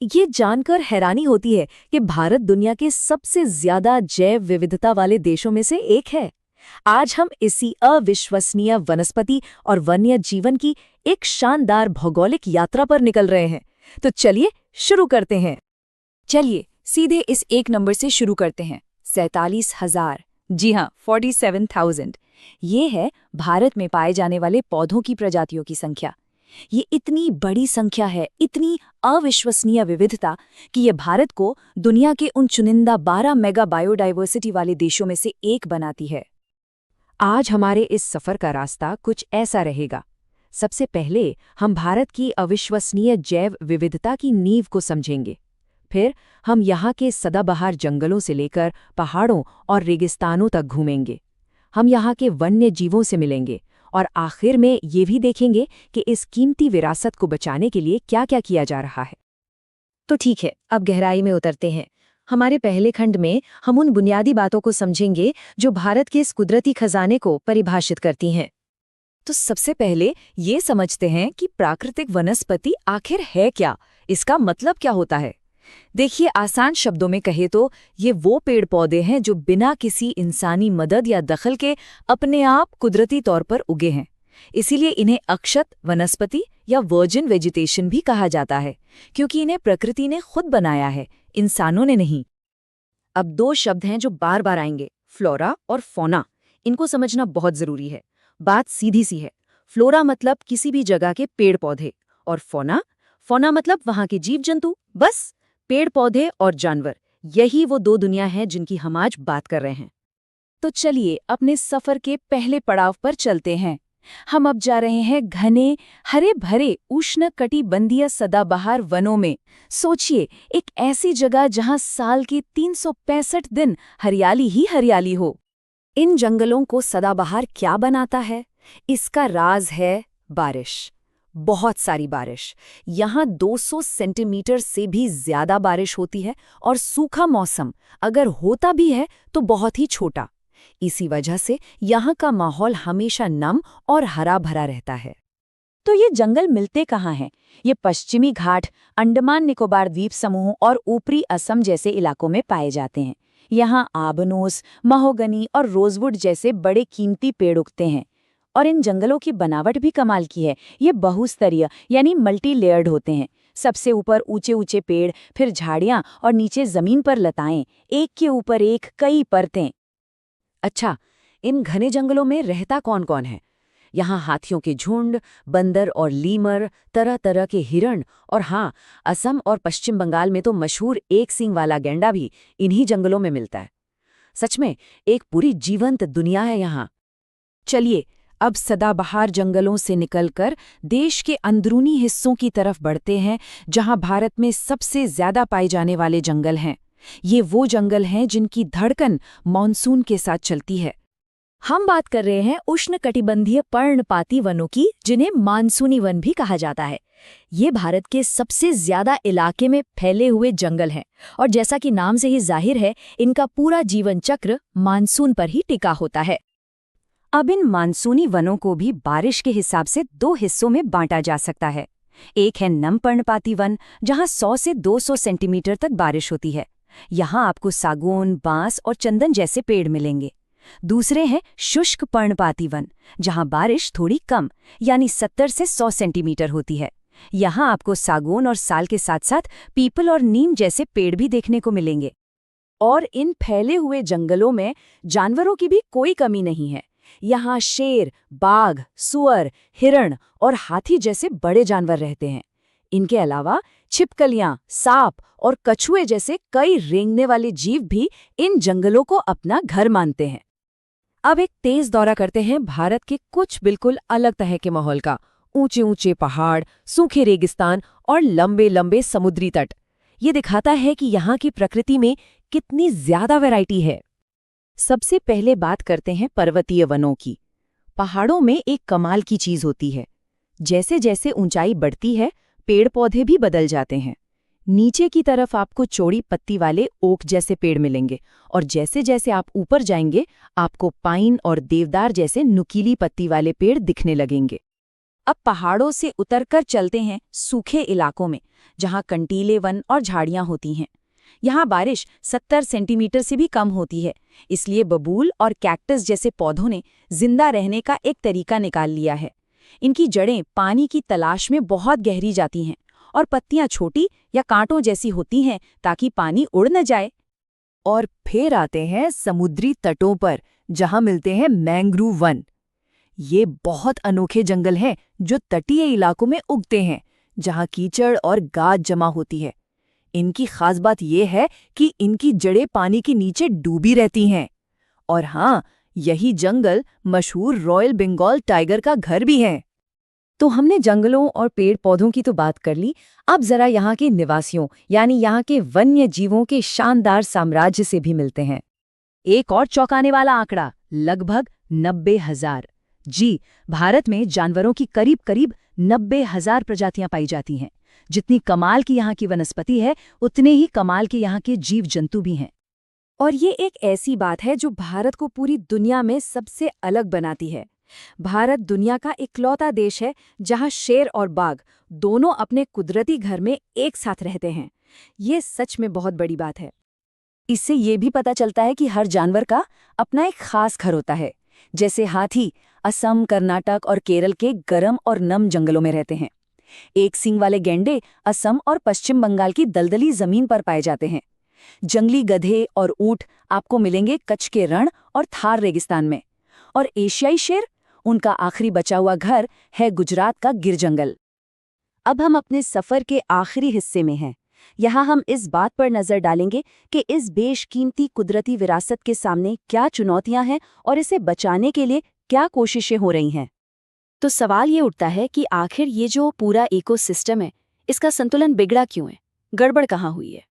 ये जानकर हैरानी होती है कि भारत दुनिया के सबसे ज्यादा जैव विविधता वाले देशों में से एक है। आज हम इसी अविश्वसनीय वनस्पति और वन्य जीवन की एक शानदार भौगोलिक यात्रा पर निकल रहे हैं। तो चलिए शुरू करते हैं। चलिए सीधे इस एक नंबर से शुरू करते हैं। 47,000। जी हाँ, 47,000। ये है भारत में पाए जाने वाले पौधों की प्रजातियों की संख्या। ये इतनी बड़ी संख्या है, इतनी अविश्वसनीय विविधता कि ये भारत को दुनिया के उन चुनिंदा 12 मेगा बायोडाइवर्सिटी वाले देशों में से एक बनाती है। आज हमारे इस सफर का रास्ता कुछ ऐसा रहेगा। सबसे पहले हम भारत की अविश्वसनीय जैव विविधता की नींव को समझेंगे। फिर हम यहाँ के सदाबहार जंगलों से लेकर पहाड़ों और रेगिस्तानों तक घूमेंगे। हम यहाँ के वन्य जीवों से मिलेंगे और आखिर में ये भी देखेंगे कि इस कीमती विरासत को बचाने के लिए क्या-क्या किया जा रहा है। तो ठीक है, अब गहराई में उतरते हैं। हमारे पहले खंड में हम उन बुनियादी बातों को समझेंगे जो भारत के इस कुदरती खजाने को परिभाषित करती हैं। तो सबसे पहले ये समझते हैं कि प्राकृतिक वनस्पति आखिर है क्या, इसका मतलब क्या होता है। देखिए, आसान शब्दों में कहे तो ये वो पेड़ पौधे हैं जो बिना किसी इंसानी मदद या दखल के अपने आप कुदरती तौर पर उगे हैं। इसीलिए इन्हें अक्षत वनस्पति या वर्जिन वेजिटेशन भी कहा जाता है, क्योंकि इन्हें प्रकृति ने खुद बनाया है, इंसानों ने नहीं। अब दो शब्द हैं जो बार बार आएंगे, फ्लोरा और फौना। इनको समझना बहुत जरूरी है। बात सीधी सी है। फ्लोरा मतलब किसी भी जगह के पेड़ पौधे, और फौना मतलब वहां के जीव जंतु। बस पेड़ पौधे और जानवर, यही वो दो दुनिया हैं जिनकी हम आज बात कर रहे हैं। तो चलिए अपने सफर के पहले पड़ाव पर चलते हैं। हम अब जा रहे हैं घने हरे भरे उष्णकटिबंधीय सदाबहार वनों में। सोचिए, एक ऐसी जगह जहां साल के 365 दिन हरियाली ही हरियाली हो। इन जंगलों को सदाबहार क्या बनाता है? इसका राज है बारिश। बहुत सारी बारिश। यहाँ 200 सेंटीमीटर से भी ज्यादा बारिश होती है, और सूखा मौसम अगर होता भी है तो बहुत ही छोटा। इसी वजह से यहाँ का माहौल हमेशा नम और हरा भरा रहता है। तो ये जंगल मिलते कहाँ हैं? ये पश्चिमी घाट, अंडमान निकोबार द्वीप समूह और ऊपरी असम जैसे इलाकों में पाए जाते हैं। यहाँ आबनोस, महोगनी और रोजवुड जैसे बड़े कीमती पेड़ उगते हैं। और इन जंगलों की बनावट भी कमाल की है। ये बहुस्तरीय यानी मल्टी लेयर्ड होते हैं। सबसे ऊपर ऊंचे ऊंचे पेड़, फिर झाड़ियां और नीचे जमीन पर लताएं, एक के ऊपर एक कई परतें। अच्छा, इन घने जंगलों में रहता कौन कौन है? यहाँ हाथियों के झुंड, बंदर और लीमर, तरह तरह के हिरण, और हाँ, असम और पश्चिम बंगाल में तो मशहूर एक सींग वाला गैंडा भी इन्हीं जंगलों में मिलता है। सच में एक पूरी जीवंत दुनिया है यहाँ। चलिए अब सदाबहार जंगलों से निकलकर देश के अंदरूनी हिस्सों की तरफ बढ़ते हैं, जहां भारत में सबसे ज्यादा पाए जाने वाले जंगल हैं। ये वो जंगल हैं जिनकी धड़कन मॉनसून के साथ चलती है। हम बात कर रहे हैं उष्णकटिबंधीय पर्णपाती वनों की, जिन्हें मानसूनी वन भी कहा जाता है। ये भारत के सबसे ज्यादा इलाके में फैले हुए जंगल हैं, और जैसा कि नाम से ही जाहिर है, इनका पूरा जीवन चक्र मानसून पर ही टिका होता है। अब इन मानसूनी वनों को भी बारिश के हिसाब से दो हिस्सों में बांटा जा सकता है। एक है नम पर्णपाती वन, जहां 100 से 200 सेंटीमीटर तक बारिश होती है। यहाँ आपको सागौन, बांस और चंदन जैसे पेड़ मिलेंगे। दूसरे हैं शुष्क पर्णपाती वन, जहां बारिश थोड़ी कम यानी 70 से 100 सेंटीमीटर होती है। यहाँ आपको सागौन और साल के साथ साथ पीपल और नीम जैसे पेड़ भी देखने को मिलेंगे। और इन फैले हुए जंगलों में जानवरों की भी कोई कमी नहीं है। यहाँ शेर, बाघ, सुअर, हिरण और हाथी जैसे बड़े जानवर रहते हैं। इनके अलावा छिपकलियां, सांप और कछुए जैसे कई रेंगने वाले जीव भी इन जंगलों को अपना घर मानते हैं। अब एक तेज दौरा करते हैं भारत के कुछ बिल्कुल अलग तरह के माहौल का। ऊंचे ऊंचे पहाड़, सूखे रेगिस्तान और लंबे लंबे समुद्री तट। ये दिखाता है कि यहाँ की प्रकृति में कितनी ज्यादा वैरायटी है। सबसे पहले बात करते हैं पर्वतीय वनों की। पहाड़ों में एक कमाल की चीज होती है। जैसे जैसे ऊंचाई बढ़ती है, पेड़ पौधे भी बदल जाते हैं। नीचे की तरफ आपको चौड़ी पत्ती वाले ओक जैसे पेड़ मिलेंगे, और जैसे जैसे आप ऊपर जाएंगे, आपको पाइन और देवदार जैसे नुकीली पत्ती वाले पेड़ दिखने लगेंगे। अब पहाड़ों से उतरकर चलते हैं सूखे इलाकों में, जहां कंटीले वन और झाड़ियां होती हैं। यहाँ बारिश 70 सेंटीमीटर से भी कम होती है, इसलिए बबूल और कैक्टस जैसे पौधों ने जिंदा रहने का एक तरीका निकाल लिया है। इनकी जड़ें पानी की तलाश में बहुत गहरी जाती हैं और पत्तियां छोटी या कांटों जैसी होती हैं ताकि पानी उड़ न जाए। और फिर आते हैं समुद्री तटों पर, जहां मिलते हैं मैंग्रोव वन। ये बहुत अनोखे जंगल हैं जो तटीय इलाकों में उगते हैं, जहां कीचड़ और गाद जमा होती है। इनकी खास बात यह है कि इनकी जड़ें पानी के नीचे डूबी रहती हैं। और हाँ, यही जंगल मशहूर रॉयल बंगाल टाइगर का घर भी है। तो हमने जंगलों और पेड़ पौधों की तो बात कर ली, अब जरा यहाँ के निवासियों यानी यहाँ के वन्य जीवों के शानदार साम्राज्य से भी मिलते हैं। एक और चौंकाने वाला आंकड़ा, लगभग 90,000। जी, भारत में जानवरों की करीब करीब 90,000 प्रजातियां पाई जाती हैं। जितनी कमाल की यहाँ की वनस्पति है, उतने ही कमाल के यहाँ के जीव जंतु भी हैं। और ये एक ऐसी बात है जो भारत को पूरी दुनिया में सबसे अलग बनाती है। भारत दुनिया का इकलौता देश है जहां शेर और बाघ दोनों अपने कुदरती घर में एक साथ रहते हैं। ये सच में बहुत बड़ी बात है। इससे ये भी पता चलता है कि हर जानवर का अपना एक खास घर होता है। जैसे हाथी असम, कर्नाटक और केरल के गर्म और नम जंगलों में रहते हैं। एक सींग वाले गैंडे असम और पश्चिम बंगाल की दलदली जमीन पर पाए जाते हैं। जंगली गधे और ऊंट आपको मिलेंगे कच्छ के रण और थार रेगिस्तान में। और एशियाई शेर, उनका आखिरी बचा हुआ घर है गुजरात का गिर जंगल। अब हम अपने सफर के आखिरी हिस्से में हैं। यहाँ हम इस बात पर नजर डालेंगे कि इस बेशकीमती कुदरती विरासत के सामने क्या चुनौतियां हैं और इसे बचाने के लिए क्या कोशिशें हो रही हैं। तो सवाल ये उठता है कि आखिर ये जो पूरा इकोसिस्टम है, इसका संतुलन बिगड़ा क्यों है? गड़बड़ कहाँ हुई है?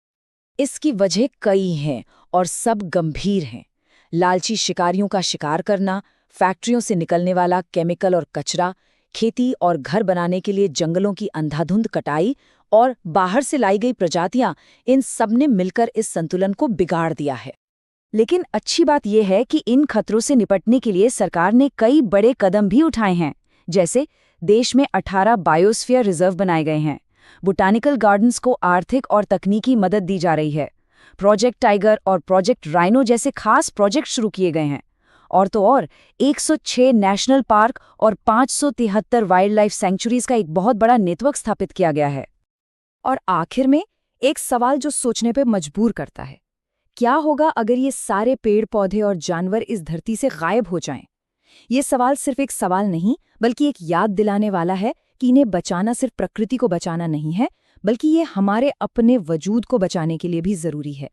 इसकी वजह कई हैं और सब गंभीर हैं। लालची शिकारियों का शिकार करना, फैक्ट्रियों से निकलने वाला केमिकल और कचरा, खेती और घर बनाने के लिए जंगलों की अंधाधुंध कटाई और बाहर से लाई गई प्रजातियां, इन सब ने मिलकर इस संतुलन को बिगाड़ दिया है। लेकिन अच्छी बात यह है कि इन खतरों से निपटने के लिए सरकार ने कई बड़े कदम भी उठाए हैं। जैसे देश में 18 बायोस्फीयर रिजर्व बनाए गए हैं। बोटानिकल गार्डन्स को आर्थिक और तकनीकी मदद दी जा रही है। प्रोजेक्ट टाइगर और प्रोजेक्ट राइनो जैसे खास प्रोजेक्ट शुरू किए गए हैं। और तो और 106 नेशनल पार्क और 573 वाइल्ड लाइफ सेंचुरीज का एक बहुत बड़ा नेटवर्क स्थापित किया गया है। और आखिर में एक सवाल जो सोचने पे मजबूर करता है, क्या होगा अगर ये सारे पेड़ पौधे और जानवर इस धरती से गायब हो जाएं? ये सवाल सिर्फ एक सवाल नहीं, बल्कि एक याद दिलाने वाला है कि इन्हें बचाना सिर्फ प्रकृति को बचाना नहीं है, बल्कि ये हमारे अपने वजूद को बचाने के लिए भी जरूरी है।